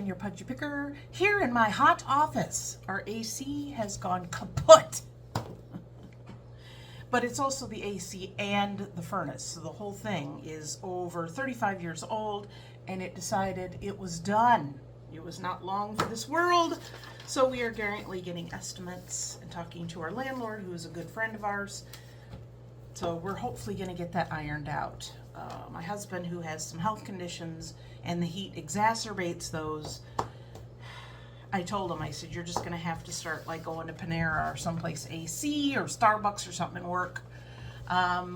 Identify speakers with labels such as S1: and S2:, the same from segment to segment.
S1: your Pudgy Picker. Here in my hot office, our AC has gone kaput. But it's also the AC and the furnace. So the whole thing is over 35 years old, and it decided it was done. It was not long for this world. So we are currently getting estimates and talking to our landlord, who is a good friend of ours. So we're hopefully going to get that ironed out. My husband, who has some health conditions, and the heat exacerbates those, I told him, I said, you're just going to have to start like going to Panera or someplace AC or Starbucks or something and work.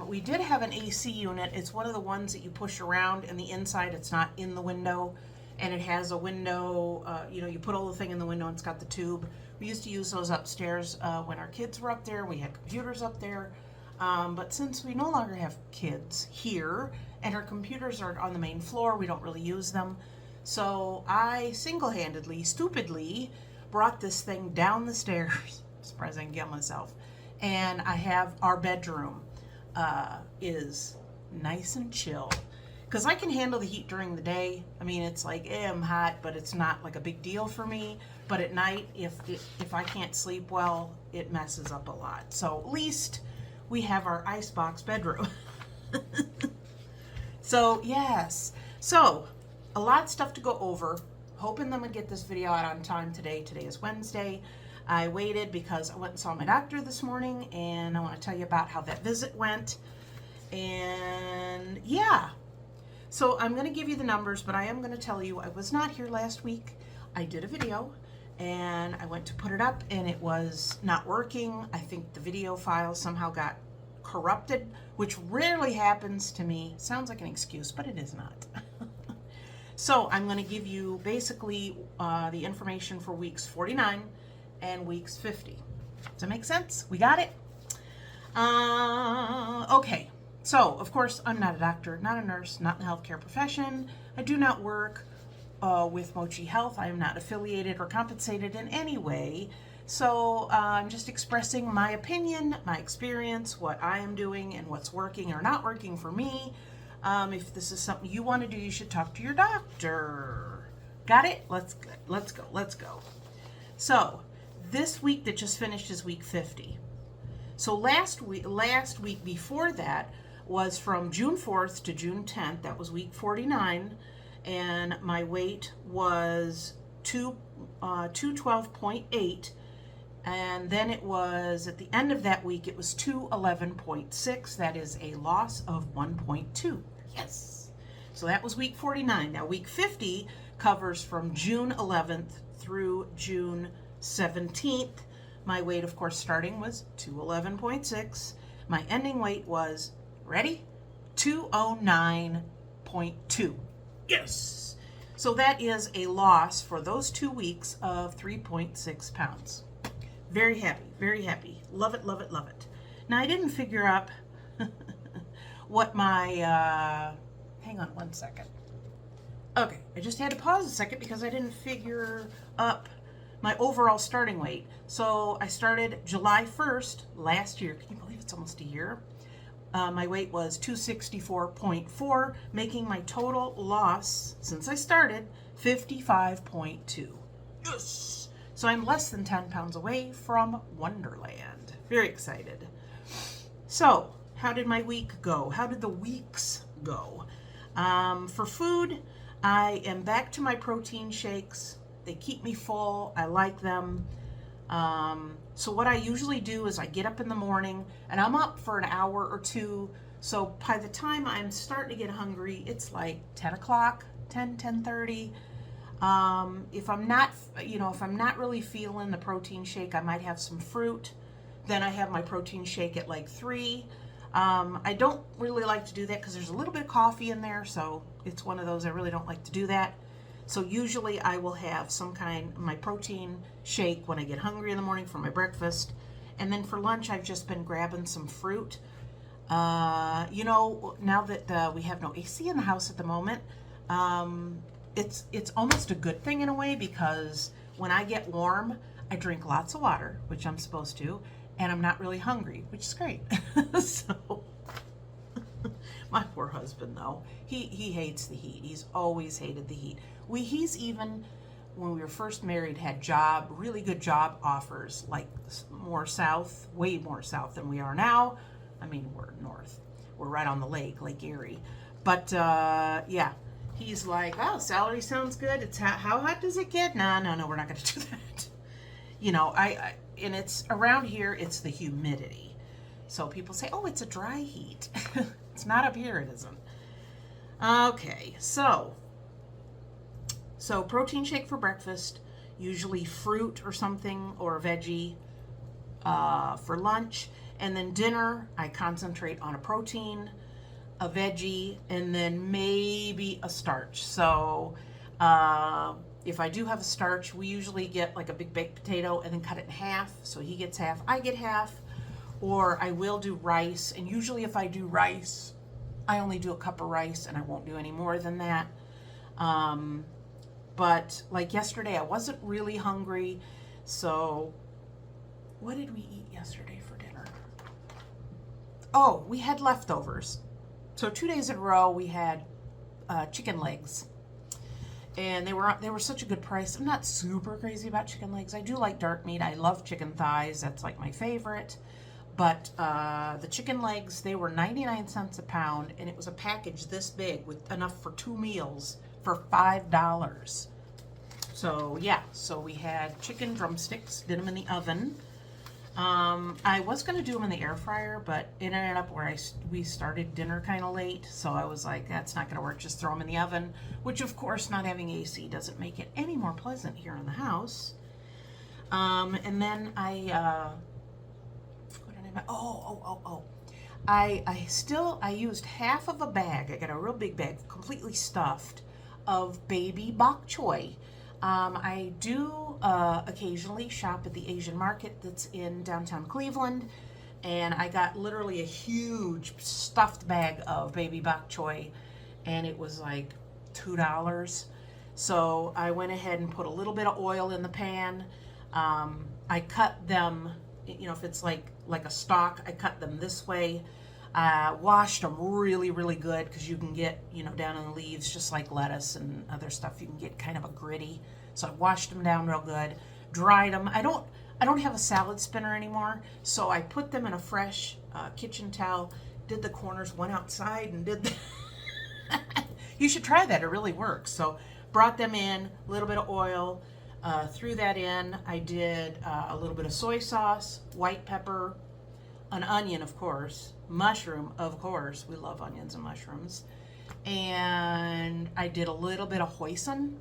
S1: We did have an AC unit. It's one of the ones that you push around, and the inside, it's not in the window, and it has a window, you put all the thing in the window and it's got the tube. We used to use those upstairs when our kids were up there. We had computers up there. But since we no longer have kids here and our computers are on the main floor, we don't really use them. So I single-handedly, stupidly brought this thing down the stairs. Surprised I can get myself. And I have our bedroom is nice and chill. Because I can handle the heat during the day. I mean, it's like, I'm hot, but it's not like a big deal for me. But at night, if I can't sleep well, it messes up a lot. So at least we have our icebox bedroom. So, yes. So, a lot of stuff to go over. Hoping that I'm going to get this video out on time today. Today is Wednesday. I waited because I went and saw my doctor this morning, and I want to tell you about how that visit went. And, yeah. So, I'm going to give you the numbers, but I am going to tell you I was not here last week. I did a video, and I went to put it up, and it was not working. I think the video file somehow got corrupted, which rarely happens to me. Sounds like an excuse, but it is not. So I'm going to give you basically the information for weeks 49 and weeks 50. Does that make sense? We got it? Okay. So, of course, I'm not a doctor, not a nurse, not in the healthcare profession. I do not work with Mochi Health. I am not affiliated or compensated in any way. So I'm just expressing my opinion, my experience, what I am doing, and what's working or not working for me. If this is something you want to do, you should talk to your doctor. Got it? Let's go. So this week that just finished is week 50. So last week before that was from June 4th to June 10th. That was week 49, and my weight was 212.8. And then it was, at the end of that week, it was 211.6. That is a loss of 1.2. Yes. So that was week 49. Now, week 50 covers from June 11th through June 17th. My weight, of course, starting was 211.6. My ending weight was, ready? 209.2. Yes. So that is a loss for those 2 weeks of 3.6 pounds. Very happy, very happy. Love it, love it, love it. Now, I didn't figure out what my, hang on one second. Okay, I just had to pause a second because I didn't figure up my overall starting weight. So I started July 1st last year. Can you believe it's almost a year? My weight was 264.4, making my total loss since I started 55.2. Yes! So I'm less than 10 pounds away from Wonderland. Very excited. So, how did my week go? How did the weeks go? For food, I am back to my protein shakes. They keep me full. I like them. So what I usually do is I get up in the morning, and I'm up for an hour or two. So by the time I'm starting to get hungry, it's like 10 o'clock, 10:30. If I'm not really feeling the protein shake, I might have some fruit. Then I have my protein shake at like 3. I don't really like to do that because there's a little bit of coffee in there, so it's one of those I really don't like to do that. So usually I will have my protein shake when I get hungry in the morning for my breakfast. And then for lunch, I've just been grabbing some fruit. Now that we have no AC in the house at the moment, it's almost a good thing in a way, because when I get warm, I drink lots of water, which I'm supposed to, and I'm not really hungry, which is great. So my poor husband, though, he hates the heat. He's always hated the heat. He's even when we were first married, had really good job offers, like more south, way more south than we are now. I mean, we're north. We're right on the lake, Lake Erie. But yeah, he's like, oh, salary sounds good. It's how hot does it get? No, we're not going to do that. You know, and it's around here, it's the humidity. So people say, oh, it's a dry heat. It's not up here, it isn't. Okay, so protein shake for breakfast, usually fruit or something, or a veggie for lunch. And then dinner, I concentrate on a protein, a veggie, and then maybe a starch. So if I do have a starch, we usually get like a big baked potato and then cut it in half. So he gets half, I get half. Or I will do rice. And usually if I do rice, I only do a cup of rice and I won't do any more than that. But like yesterday, I wasn't really hungry. So what did we eat yesterday for dinner? Oh, we had leftovers. So 2 days in a row, we had chicken legs. And they were such a good price. I'm not super crazy about chicken legs. I do like dark meat. I love chicken thighs. That's like my favorite. But the chicken legs, they were 99 cents a pound, and it was a package this big with enough for 2 meals for $5. So yeah, so we had chicken drumsticks, did them in the oven. I was going to do them in the air fryer, but it ended up where we started dinner kind of late, so I was like, that's not going to work, just throw them in the oven, which of course not having AC doesn't make it any more pleasant here in the house. And then I used half of a bag. I got a real big bag, completely stuffed, of baby bok choy. I do occasionally shop at the Asian market that's in downtown Cleveland, and I got literally a huge stuffed bag of baby bok choy, and it was like $2. So I went ahead and put a little bit of oil in the pan. I cut them, you know, if it's like a stalk, I cut them this way. Washed them really, really good, because you can get, you know, down in the leaves, just like lettuce and other stuff, you can get kind of a gritty. So I washed them down real good, dried them. I don't have a salad spinner anymore, so I put them in a fresh kitchen towel, did the corners, went outside and did the you should try that, it really works. So brought them in, a little bit of oil, threw that in. I did a little bit of soy sauce, white pepper, an onion, of course, mushroom, of course. We love onions and mushrooms. And I did a little bit of hoisin.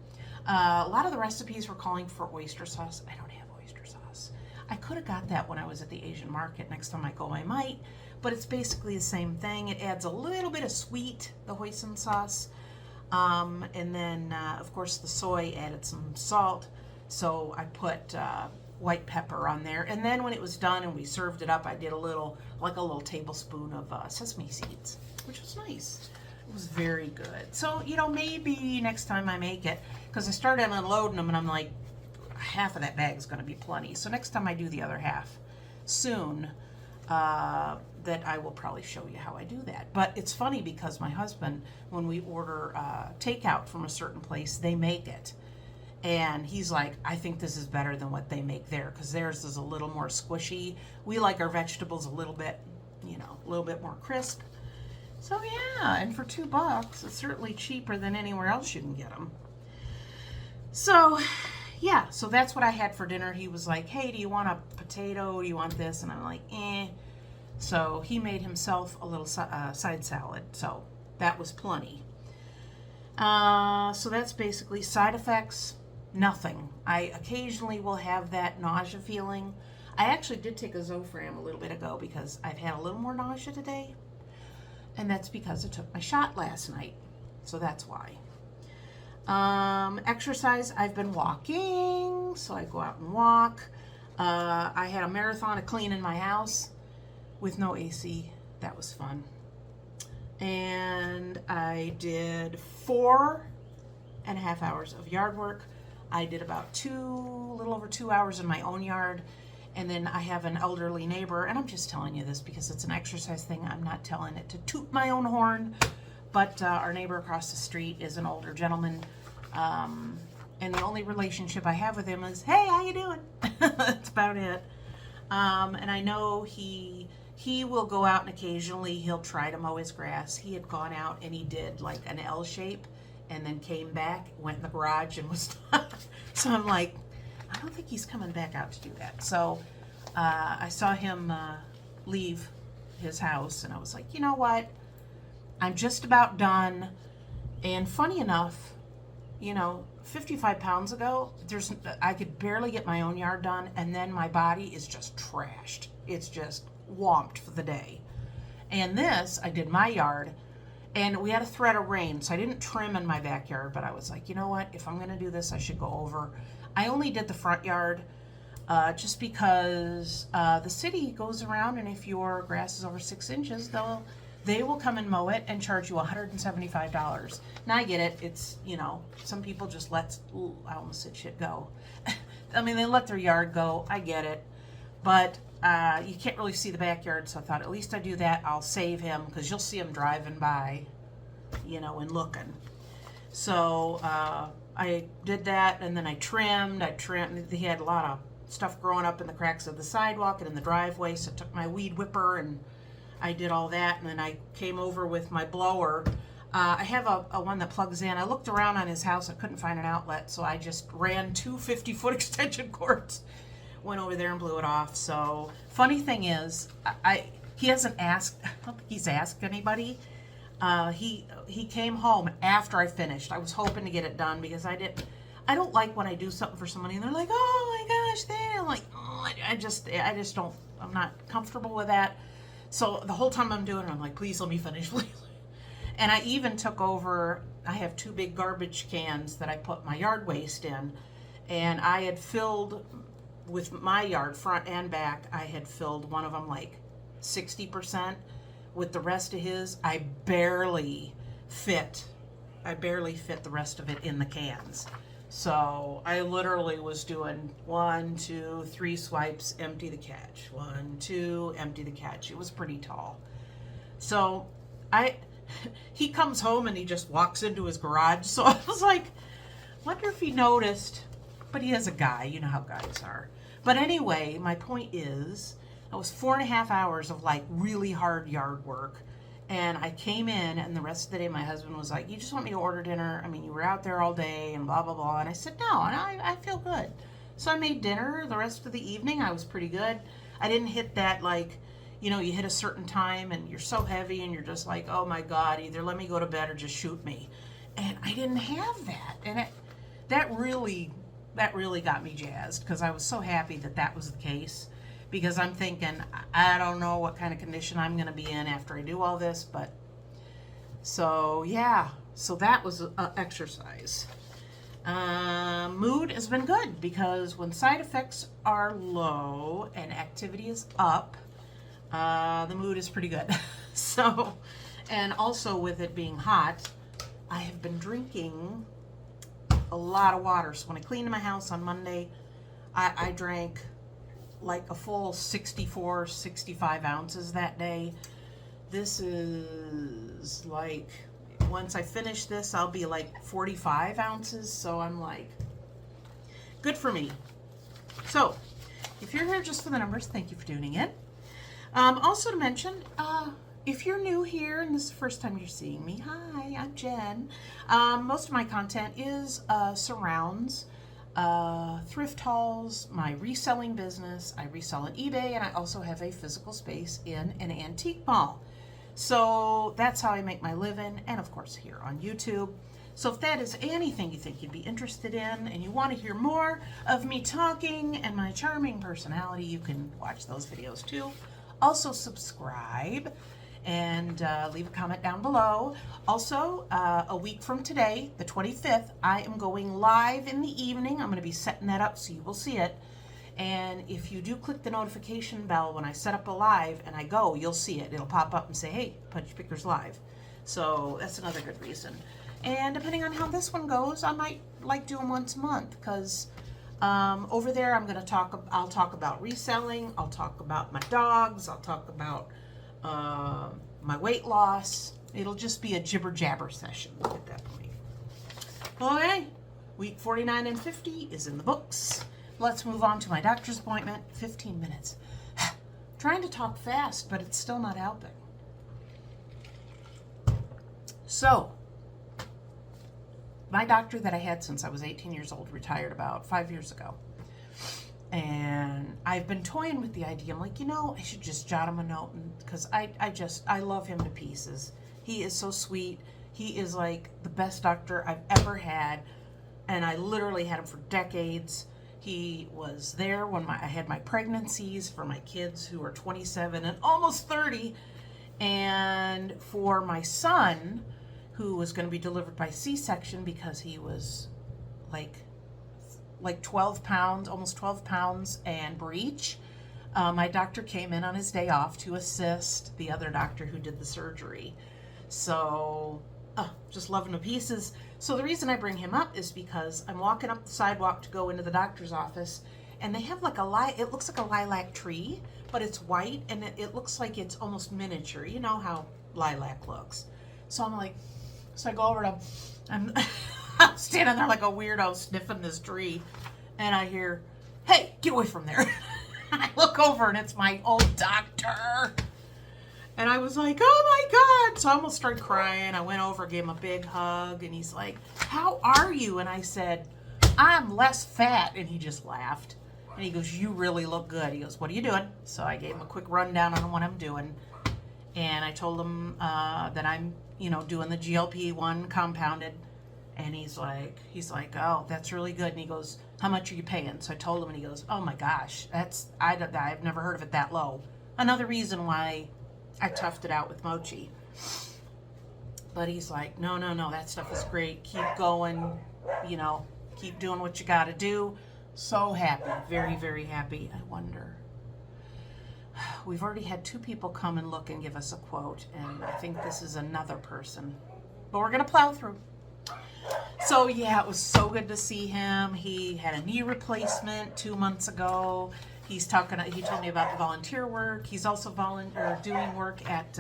S1: A lot of the recipes were calling for oyster sauce. I don't have oyster sauce. I could have got that when I was at the Asian market. Next time I go, I might. But it's basically the same thing. It adds a little bit of sweet, the hoisin sauce. And then, of course, the soy added some salt. So I put white pepper on there. And then when it was done and we served it up, I did a little tablespoon of sesame seeds, which was nice. It was very good. So, you know, maybe next time I make it, because I started unloading them and I'm like, half of that bag is going to be plenty. So next time I do the other half soon, that I will probably show you how I do that. But it's funny because my husband, when we order takeout from a certain place, they make it. And he's like, I think this is better than what they make there, because theirs is a little more squishy. We like our vegetables a little bit, you know, a little bit more crisp. So yeah, and for $2, it's certainly cheaper than anywhere else you can get them. So yeah, so that's what I had for dinner. He was like, hey, do you want a potato? Do you want this? And I'm like, eh. So he made himself a little side salad. So that was plenty. So that's basically side effects. Nothing. I occasionally will have that nausea feeling. I actually did take a Zofran a little bit ago because I've had a little more nausea today. And that's because I took my shot last night. So that's why. Exercise, I've been walking. So I go out and walk. I had a marathon of cleaning my house with no AC. That was fun. And I did 4.5 hours of yard work. I did about a little over 2 hours in my own yard. And then I have an elderly neighbor, and I'm just telling you this because it's an exercise thing. I'm not telling it to toot my own horn, but our neighbor across the street is an older gentleman, And the only relationship I have with him is, hey, how you doing? That's about it. And I know he will go out and occasionally he'll try to mow his grass. He had gone out and he did like an L shape and then came back, went in the garage and was done. So I'm like, I don't think he's coming back out to do that. So I saw him leave his house and I was like, you know what? I'm just about done. And funny enough, you know, 55 pounds ago, I could barely get my own yard done, and then my body is just trashed. It's just whomped for the day. And this, I did my yard, and we had a threat of rain, so I didn't trim in my backyard, but I was like, you know what, if I'm going to do this, I should go over. I only did the front yard just because the city goes around, and if your grass is over 6 inches, they will come and mow it and charge you $175. Now I get it. It's, you know, some people just I almost said shit go. I mean, they let their yard go. I get it. But you can't really see the backyard, so I thought at least I do that. I'll save him because you'll see him driving by, you know, and looking. So I did that, and then I trimmed. He had a lot of stuff growing up in the cracks of the sidewalk and in the driveway, so I took my weed whipper and I did all that, and then I came over with my blower. I have a one that plugs in. I looked around on his house. I couldn't find an outlet, so I just ran 2 50-foot extension cords, went over there and blew it off. So funny thing is, he hasn't asked. I don't think he's asked anybody. He came home after I finished. I was hoping to get it done because I don't like when I do something for somebody and they're like, oh my gosh, I'm like, oh, I just don't. I'm not comfortable with that. So the whole time I'm doing it, I'm like, please let me finish, please. And I even took over, I have 2 big garbage cans that I put my yard waste in. And I had filled, with my yard, front and back, I had filled one of them like 60%. With the rest of his, I barely fit the rest of it in the cans. So I literally was doing 1, 2, 3 swipes, empty the catch. 1, 2, empty the catch. It was pretty tall. So he comes home and he just walks into his garage. So I was like, wonder if he noticed. But he is a guy. You know how guys are. But anyway, my point is, it was 4.5 hours of like really hard yard work. And I came in, and the rest of the day, my husband was like, you just want me to order dinner? I mean, you were out there all day and blah, blah, blah. And I said, no, and I feel good. So I made dinner. The rest of the evening, I was pretty good. I didn't hit that, like, you know, you hit a certain time and you're so heavy and you're just like, oh my God, either let me go to bed or just shoot me. And I didn't have that. And that really got me jazzed because I was so happy that was the case. Because I'm thinking, I don't know what kind of condition I'm going to be in after I do all this, but so yeah, so that was exercise. Mood has been good because when side effects are low and activity is up, the mood is pretty good. So, and also with it being hot, I have been drinking a lot of water. So when I cleaned my house on Monday, I drank like a full 64, 65 ounces that day. This is like, once I finish this, I'll be like 45 ounces. So I'm like, good for me. So if you're here just for the numbers, thank you for tuning in. Also to mention, if you're new here and this is the first time you're seeing me, hi, I'm Jen. Most of my content is surrounds thrift hauls, my reselling business. I resell on eBay, and I also have a physical space in an antique mall. So that's how I make my living, and of course here on YouTube. So if that is anything you think you'd be interested in and you want to hear more of me talking and my charming personality, you can watch those videos too. Also subscribe and leave a comment down below. Also, a week from today, the 25th, I am going live in the evening. I'm going to be setting that up so you will see it. And if you do click the notification bell when I set up a live and I go, you'll see it. It'll pop up and say, hey, Punch Pickers Live. So that's another good reason. And depending on how this one goes, I might like do them once a month because over there I'll talk about reselling. I'll talk about my dogs. I'll talk about my weight loss. It'll just be a jibber jabber session at that point. Okay, Week 49 and 50 is in the books. Let's move on to my doctor's appointment. 15 minutes. Trying to talk fast, but it's still not helping. So, my doctor that I had since I was 18 years old retired about 5 years ago. And I've been toying with the idea. I'm like, I should just jot him a note, because I love him to pieces. He is so sweet. He is like the best doctor I've ever had, and I literally had him for decades. He was there when I had my pregnancies for my kids who are 27 and almost 30, and for my son who was going to be delivered by C-section because he was like 12 pounds, almost 12 pounds and breech. My doctor came in on his day off to assist the other doctor who did the surgery. So, just love him to pieces. So the reason I bring him up is because I'm walking up the sidewalk to go into the doctor's office, and they have like it looks like a lilac tree, but it's white, and it looks like it's almost miniature. You know how lilac looks. So I'm like, so I go over to, I'm standing there like a weirdo sniffing this tree, and I hear, "Hey, get away from there." I look over, and it's my old doctor. And I was like, "Oh my God." So I almost started crying. I went over, gave him a big hug, and he's like, "How are you?" And I said, "I'm less fat." And he just laughed. And he goes, "You really look good." He goes, "What are you doing?" So I gave him a quick rundown on what I'm doing. And I told him that I'm, doing the GLP-1 compounded. And he's like, "Oh, that's really good." And he goes, "How much are you paying?" So I told him, and he goes, "Oh my gosh, I've never heard of it that low." Another reason why I toughed it out with Mochi. But he's like, no, that stuff is great. Keep going, keep doing what you got to do. So happy, very, very happy. I wonder. We've already had 2 people come and look and give us a quote, and I think this is another person. But we're going to plow through. So yeah, it was so good to see him. He had a knee replacement 2 months ago. He told me about the volunteer work. He's also doing work at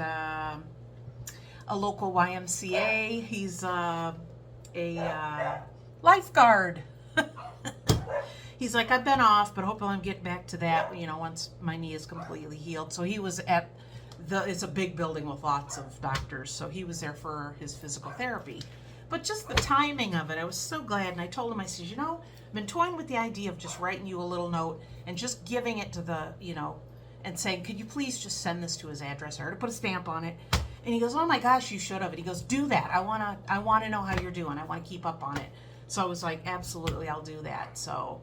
S1: a local YMCA. He's a lifeguard. He's like, "I've been off, but hopefully I'm getting back to that, once my knee is completely healed." So he was at it's a big building with lots of doctors. So he was there for his physical therapy. But just the timing of it, I was so glad. And I told him, I said, I've been toying with the idea of just writing you a little note and just giving it to the, and saying, "Could you please just send this to his address?" Or to put a stamp on it. And he goes, "Oh my gosh, you should have." And he goes, "Do that. I want to know how you're doing. I want to keep up on it." So I was like, "Absolutely, I'll do that." So,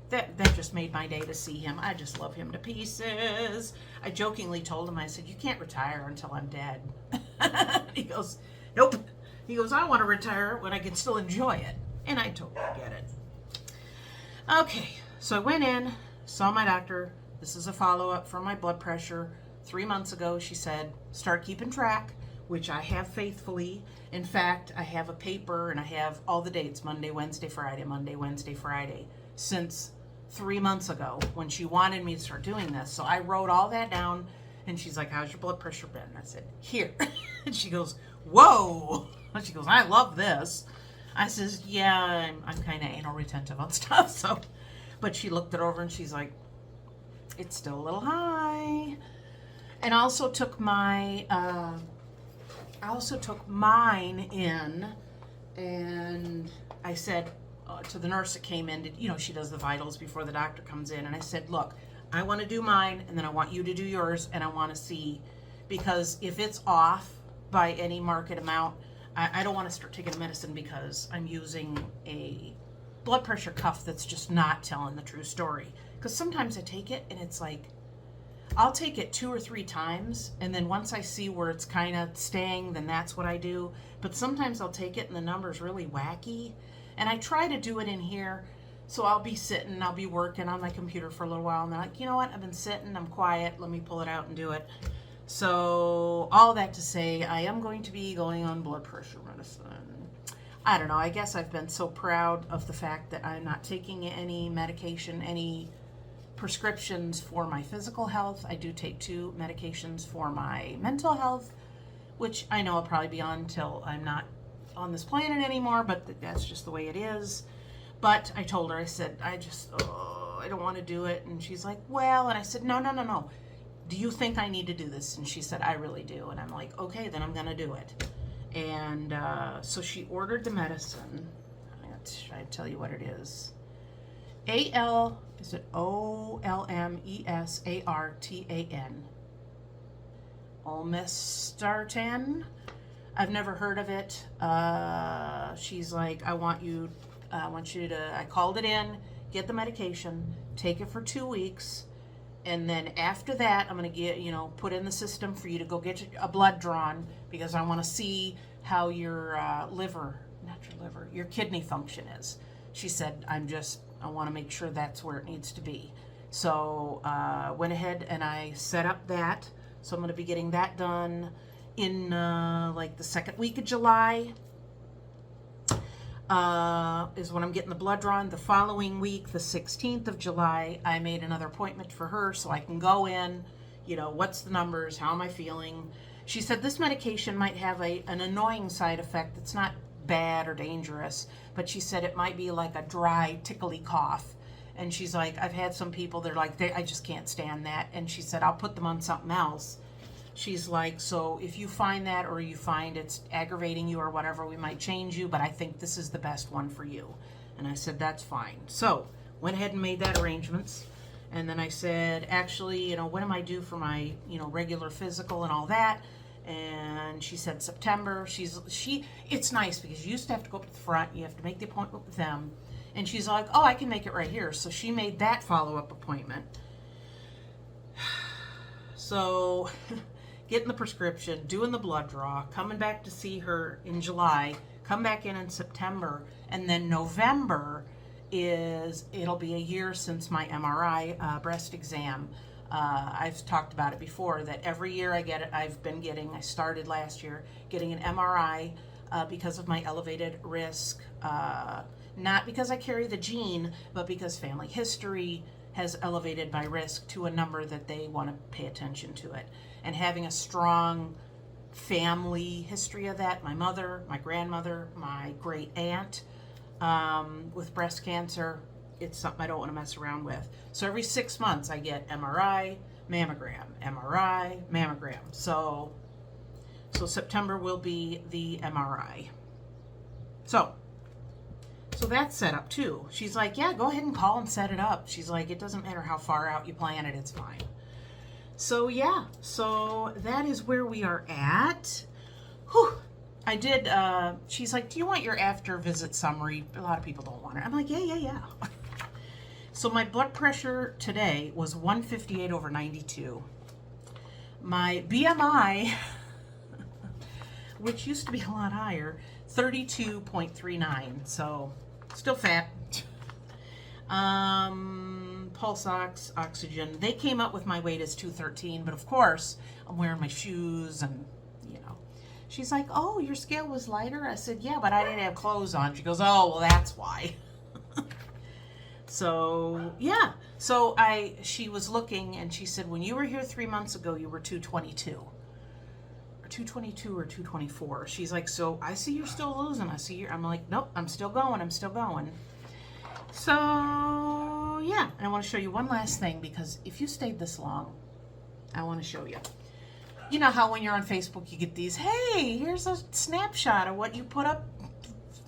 S1: that just made my day to see him. I just love him to pieces. I jokingly told him, I said, "You can't retire until I'm dead." He goes, "Nope." He goes, "I want to retire when I can still enjoy it." And I totally get it. Okay, so I went in, saw my doctor. This is a follow-up from my blood pressure. 3 months ago, she said, "Start keeping track," which I have faithfully. In fact, I have a paper and I have all the dates, Monday, Wednesday, Friday, Monday, Wednesday, Friday, since 3 months ago when she wanted me to start doing this. So I wrote all that down, and she's like, "How's your blood pressure been?" I said, "Here." And she goes, "Whoa." She goes, "I love this." I says, "Yeah, I'm kind of anal retentive on stuff." So, but she looked it over and she's like, "It's still a little high." And I also took mine in, and I said to the nurse that came in, she does the vitals before the doctor comes in. And I said, "Look, I want to do mine, and then I want you to do yours, and I want to see, because if it's off by any market amount, I don't want to start taking medicine because I'm using a blood pressure cuff that's just not telling the true story." Because sometimes I take it and it's like, I'll take it 2 or 3 times, and then once I see where it's kind of staying, then that's what I do. But sometimes I'll take it and the number's really wacky, and I try to do it in here. So I'll be sitting, I'll be working on my computer for a little while, and then like, you know what, I've been sitting, I'm quiet, let me pull it out and do it. So all that to say, I am going to be going on blood pressure medicine. I don't know, I guess I've been so proud of the fact that I'm not taking any medication, any prescriptions for my physical health. I do take 2 medications for my mental health, which I know I'll probably be on till I'm not on this planet anymore, but that's just the way it is. But I told her, I said, I don't want to do it. And she's like, well, and I said, no. Do you think I need to do this? And she said, I really do. And I'm like, okay, then I'm going to do it. And so she ordered the medicine. I'm going to try to tell you what it is. Is it Olmesartan? Olmesartan. I've never heard of it. She's like, I want you to, I called it in, get the medication, take it for 2 weeks, and then after that, I'm going to get, put in the system for you to go get a blood drawn, because I want to see how your your kidney function is. She said, I want to make sure that's where it needs to be. So went ahead and I set up that. So I'm going to be getting that done in like the second week of July. Is when I'm getting the blood drawn. The following week, the 16th of July, I made another appointment for her so I can go in, what's the numbers, how am I feeling. She said this medication might have an annoying side effect that's not bad or dangerous, but she said it might be like a dry, tickly cough. And she's like, I've had some people, they're like, I just can't stand that. And she said, I'll put them on something else. She's like, so if you find that, or you find it's aggravating you or whatever, we might change you, but I think this is the best one for you. And I said, that's fine. So went ahead and made that arrangements. And then I said, actually, when am I due for my, regular physical and all that? And she said September. It's nice because you used to have to go up to the front. You have to make the appointment with them. And she's like, oh, I can make it right here. So she made that follow-up appointment. So getting the prescription, doing the blood draw, coming back to see her in July, come back in September, and then November it'll be a year since my MRI breast exam. I've talked about it before, that every year I started last year getting an MRI because of my elevated risk, not because I carry the gene, but because family history has elevated my risk to a number that they want to pay attention to it. And having a strong family history of that, my mother, my grandmother, my great aunt with breast cancer, it's something I don't want to mess around with. So every 6 months I get MRI, mammogram, MRI, mammogram. So September will be the MRI. So that's set up too. She's like, yeah, go ahead and call and set it up. She's like, it doesn't matter how far out you plan it, it's fine. So yeah, so that is where we are at. Whew. I did, she's like, do you want your after visit summary? A lot of people don't want it. I'm like, yeah. So my blood pressure today was 158/92. My BMI, which used to be a lot higher, 32.39. So still fat. Pulse ox, oxygen. They came up with my weight as 213, but of course I'm wearing my shoes and she's like, oh, your scale was lighter? I said, yeah, but I didn't have clothes on. She goes, oh, well, that's why. So, yeah. So she was looking and she said, when you were here 3 months ago, you were 222. Or 222 or 224. She's like, so I see you're still losing. I'm like, nope, I'm still going. So, yeah. And I want to show you one last thing, because if you stayed this long, I want to show you. You know how when you're on Facebook, you get these, hey, here's a snapshot of what you put up,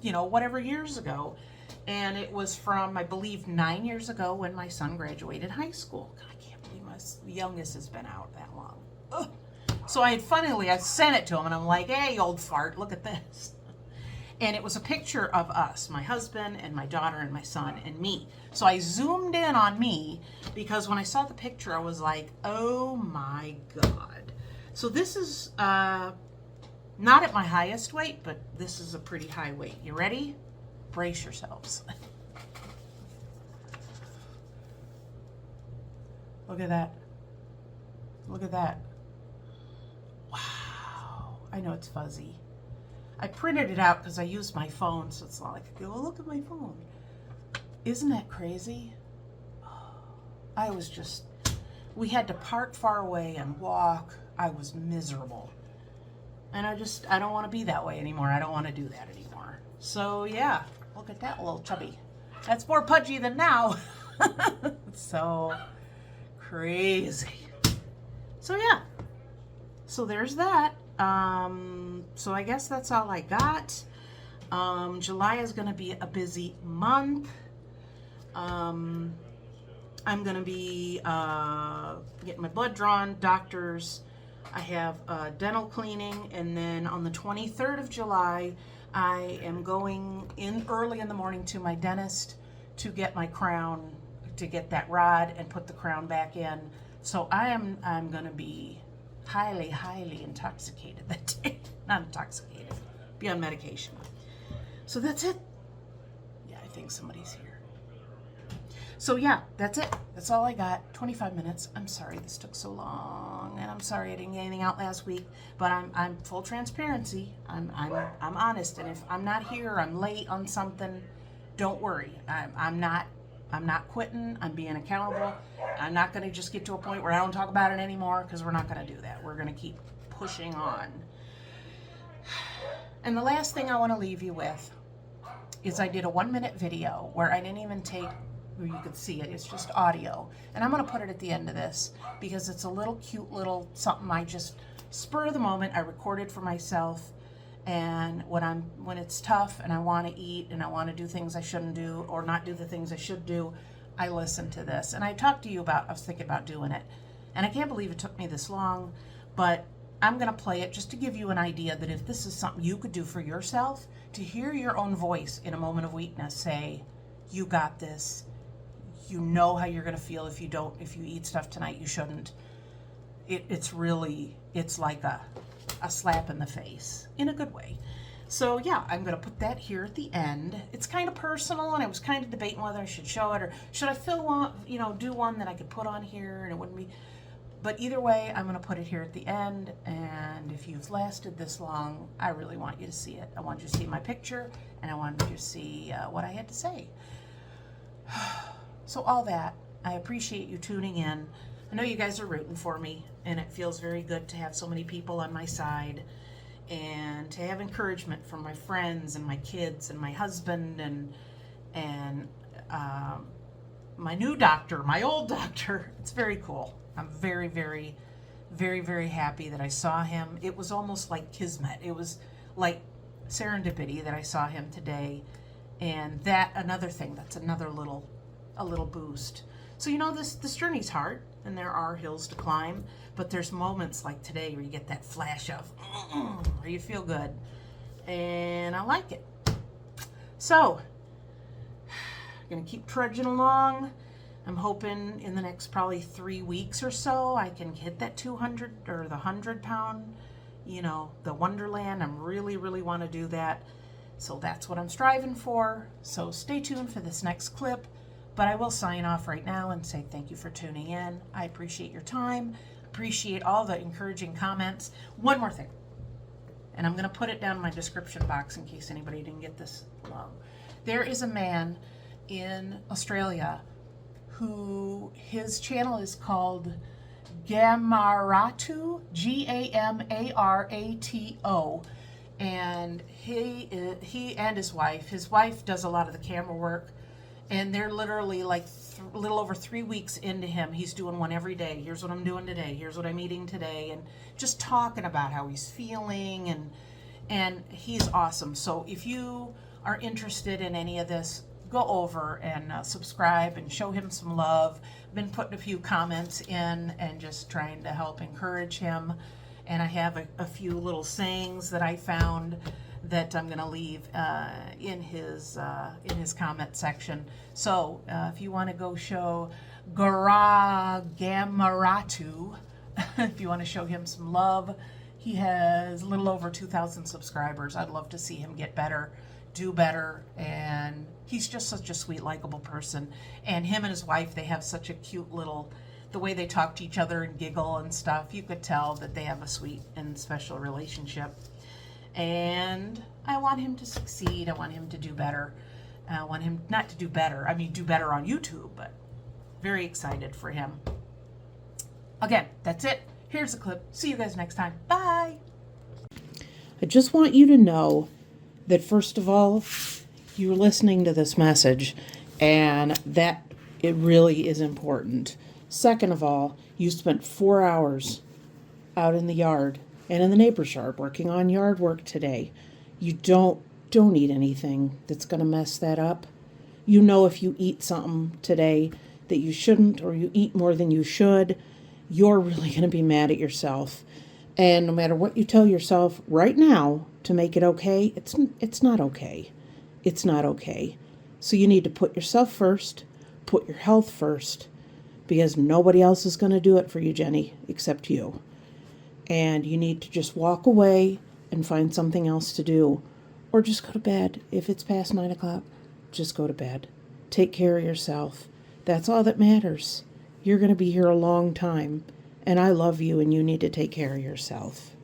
S1: whatever years ago. And it was from, I believe, 9 years ago when my son graduated high school. God, I can't believe my youngest has been out that long. Ugh. So I sent it to him, and I'm like, hey, old fart, look at this. And it was a picture of us, my husband and my daughter and my son and me. So I zoomed in on me, because when I saw the picture, I was like, oh my God. So this is not at my highest weight, but this is a pretty high weight. You ready? Brace yourselves. Look at that. Look at that. Wow. I know it's fuzzy. I printed it out because I used my phone, so it's not like I go, oh, look at my phone. Isn't that crazy? We had to park far away and walk. I was miserable. And I don't want to be that way anymore. I don't want to do that anymore. So yeah, look at that little chubby. That's more pudgy than now. So crazy. So yeah, so there's that. So I guess that's all I got. July is going to be a busy month. I'm going to be getting my blood drawn, doctors. I have dental cleaning, and then on the 23rd of July, I am going in early in the morning to my dentist to get my crown, to get that rod and put the crown back in. So I'm going to be highly intoxicated that day. Not intoxicated, be on medication. So that's it. Yeah, I think somebody's here. So yeah, that's it. That's all I got. 25 minutes. I'm sorry this took so long, and I'm sorry I didn't get anything out last week. But I'm full transparency. I'm honest, and if I'm not here, I'm late on something, don't worry. I'm not quitting. I'm being accountable. I'm not going to just get to a point where I don't talk about it anymore, because we're not going to do that. We're going to keep pushing on. And the last thing I want to leave you with is I did a 1-minute video where I didn't even take, where you could see it, it's just audio. And I'm going to put it at the end of this because it's a little cute little something I just, spur of the moment, I recorded for myself. And when it's tough and I want to eat and I want to do things I shouldn't do or not do the things I should do, I listen to this. And I talked to you about, I was thinking about doing it. And I can't believe it took me this long, but I'm going to play it just to give you an idea that if this is something you could do for yourself, to hear your own voice in a moment of weakness say, you got this. You know how you're going to feel if you eat stuff tonight you shouldn't. It's like a slap in the face in a good way. So yeah, I'm going to put that here at the end. It's kind of personal, and I was kind of debating whether I should show it or should I do one that I could put on here and it wouldn't be. But either way, I'm going to put it here at the end, and if you've lasted this long, I really want you to see it. I want you to see my picture, and I want you to see what I had to say. So all that, I appreciate you tuning in. I know you guys are rooting for me, and it feels very good to have so many people on my side, and to have encouragement from my friends and my kids and my husband and my new doctor, my old doctor. It's very cool. I'm very happy that I saw him. It was almost like kismet. It was like serendipity that I saw him today. And that, another thing, that's another a little boost. So this journey's hard, and there are hills to climb, but there's moments like today where you get that flash of, where you feel good. And I like it. So, I'm going to keep trudging along. I'm hoping in the next probably 3 weeks or so I can hit that 200 or the 100-pound, the Wonderland. I really want to do that. So that's what I'm striving for. So stay tuned for this next clip. But I will sign off right now and say thank you for tuning in. I appreciate your time. Appreciate all the encouraging comments. One more thing, and I'm going to put it down in my description box in case anybody didn't get this long. There is a man in Australia who, his channel is called GAMARATO, GAMARATO, and he and his wife does a lot of the camera work, and they're literally like a little over 3 weeks into him. He's doing one every day. Here's what I'm doing today. Here's what I'm eating today, and just talking about how he's feeling, and he's awesome. So if you are interested in any of this, go over and subscribe and show him some love. I've been putting a few comments in and just trying to help encourage him. And I have a few little sayings that I found that I'm going to leave in his comment section. So if you want to go show GAMARATO, if you want to show him some love, he has a little over 2,000 subscribers. I'd love to see him get better, do better, and he's just such a sweet, likable person. And him and his wife, they have such a cute little, the way they talk to each other and giggle and stuff, you could tell that they have a sweet and special relationship. And I want him to succeed. I want him to do better. I want him not to do better, I mean do better on YouTube, but very excited for him. Again, that's it. Here's the clip. See you guys next time. Bye. I just want you to know that, first of all, you're listening to this message and that it really is important. Second of all, you spent 4 hours out in the yard and in the neighbor's yard working on yard work today. You don't eat anything that's going to mess that up. You know, if you eat something today that you shouldn't, or you eat more than you should, you're really going to be mad at yourself. And no matter what you tell yourself right now to make it okay, it's not okay. It's not okay. So you need to put yourself first, put your health first, because nobody else is going to do it for you, Jennie, except you. And you need to just walk away and find something else to do. Or just go to bed. If it's past 9 o'clock, just go to bed. Take care of yourself. That's all that matters. You're going to be here a long time. And I love you, and you need to take care of yourself.